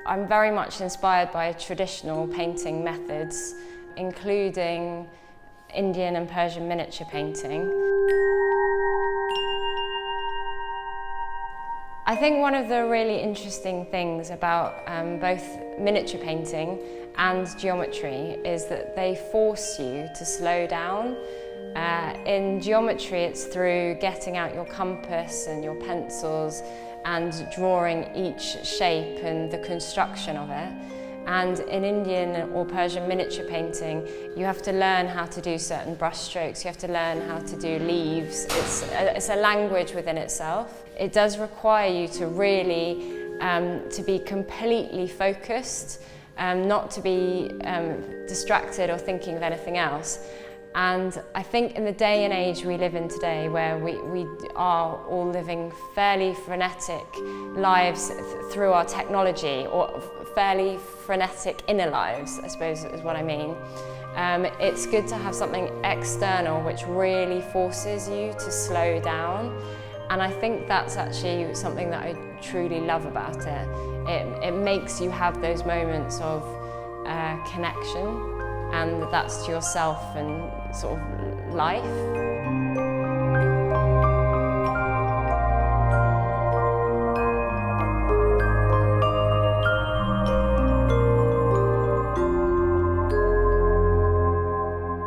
I'm very much inspired by traditional painting methods, including Indian and Persian miniature painting. I think one of the really interesting things about both miniature painting and geometry is that they force you to slow down. In geometry, it's through getting out your compass and your pencils and drawing each shape and the construction of it. And in Indian or Persian miniature painting, you have to learn how to do certain brush strokes, you have to learn how to do leaves. It's a language within itself. It does require you to really to be completely focused, not to be distracted or thinking of anything else. And I think in the day and age we live in today, where we are all living fairly frenetic lives through our technology, or fairly frenetic inner lives, I suppose is what I mean. It's good to have something external which really forces you to slow down. And I think that's actually something that I truly love about it. It makes you have those moments of connection, and that's to yourself and sort of life.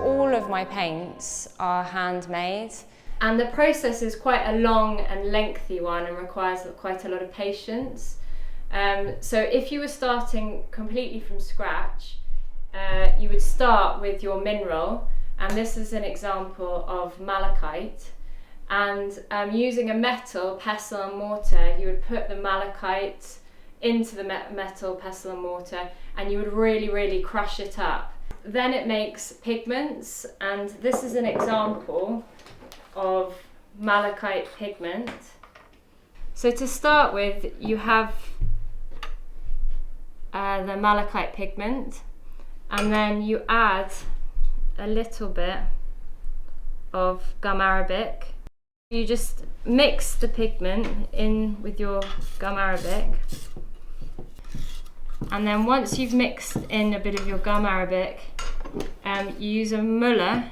All of my paints are handmade, and the process is quite a long and lengthy one and requires quite a lot of patience. So if you were starting completely from scratch, you would start with your mineral, and this is an example of malachite. And using a metal pestle and mortar, you would put the malachite into the metal pestle and mortar, and you would really crush it up. Then it makes pigments, and this is an example of malachite pigment. So to start with, you have the malachite pigment, and then you add a little bit of gum arabic. You just mix the pigment in with your gum arabic, and then once you've mixed in a bit of your gum arabic, you use a muller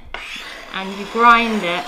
and you grind it.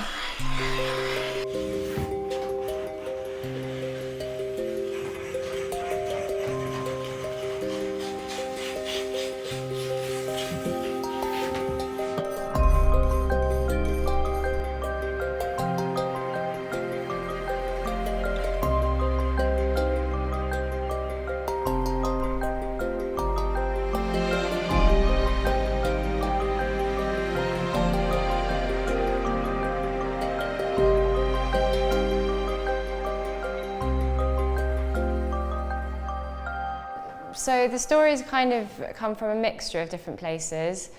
So the stories kind of come from a mixture of different places.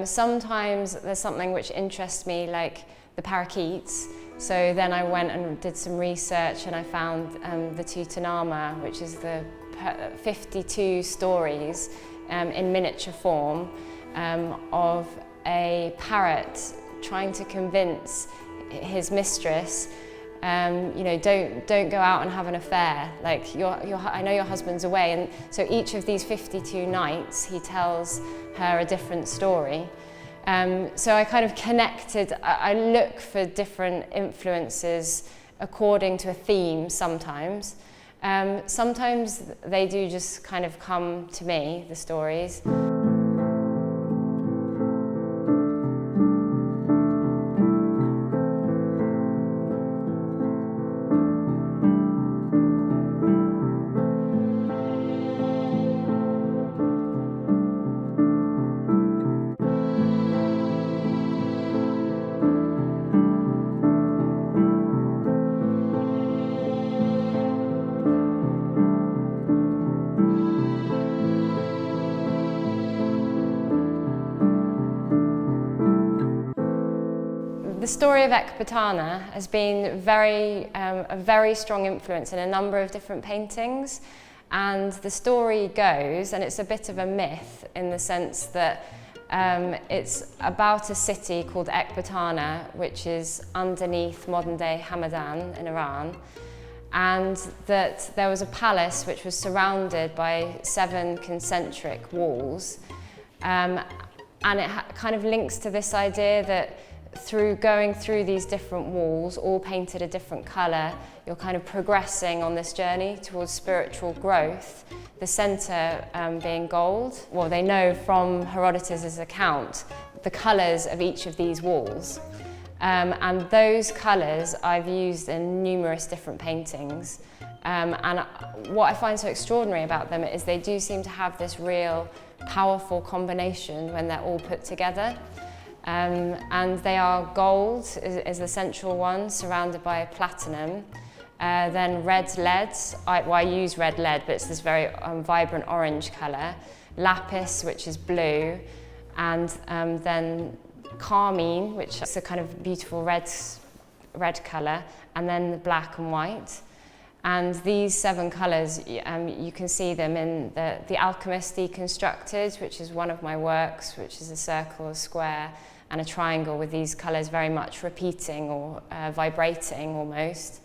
Sometimes there's something which interests me, like the parakeets. So then I went and did some research, and I found the Tutanama, which is the 52 stories in miniature form of a parrot trying to convince his mistress, you know, don't go out and have an affair. Like, I know your husband's away, and so each of these 52 nights he tells her a different story. So I kind of connected. I look for different influences according to a theme. Sometimes they do just kind of come to me, the stories. The story of Ekbatana has been a very strong influence in a number of different paintings, and the story goes, and it's a bit of a myth in the sense that it's about a city called Ekbatana, which is underneath modern-day Hamadan in Iran, and that there was a palace which was surrounded by 7 concentric walls. And it kind of links to this idea that through going through these different walls, all painted a different colour, you're kind of progressing on this journey towards spiritual growth. The centre being gold. Well, they know from Herodotus's account the colours of each of these walls. And those colours I've used in numerous different paintings. And what I find so extraordinary about them is they do seem to have this real powerful combination when they're all put together. And they are gold is the central one, surrounded by platinum. Then red lead, I use red lead, but it's this very vibrant orange colour. Lapis, which is blue, and then carmine, which is a kind of beautiful red colour, and then the black and white. And these 7 colours, you can see them in the Alchemist Deconstructed, which is one of my works, which is a circle, a square, and a triangle with these colours very much repeating or vibrating almost.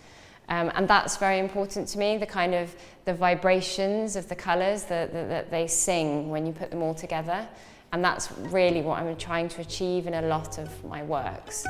And that's very important to me, the vibrations of the colours that they sing when you put them all together. And that's really what I'm trying to achieve in a lot of my works.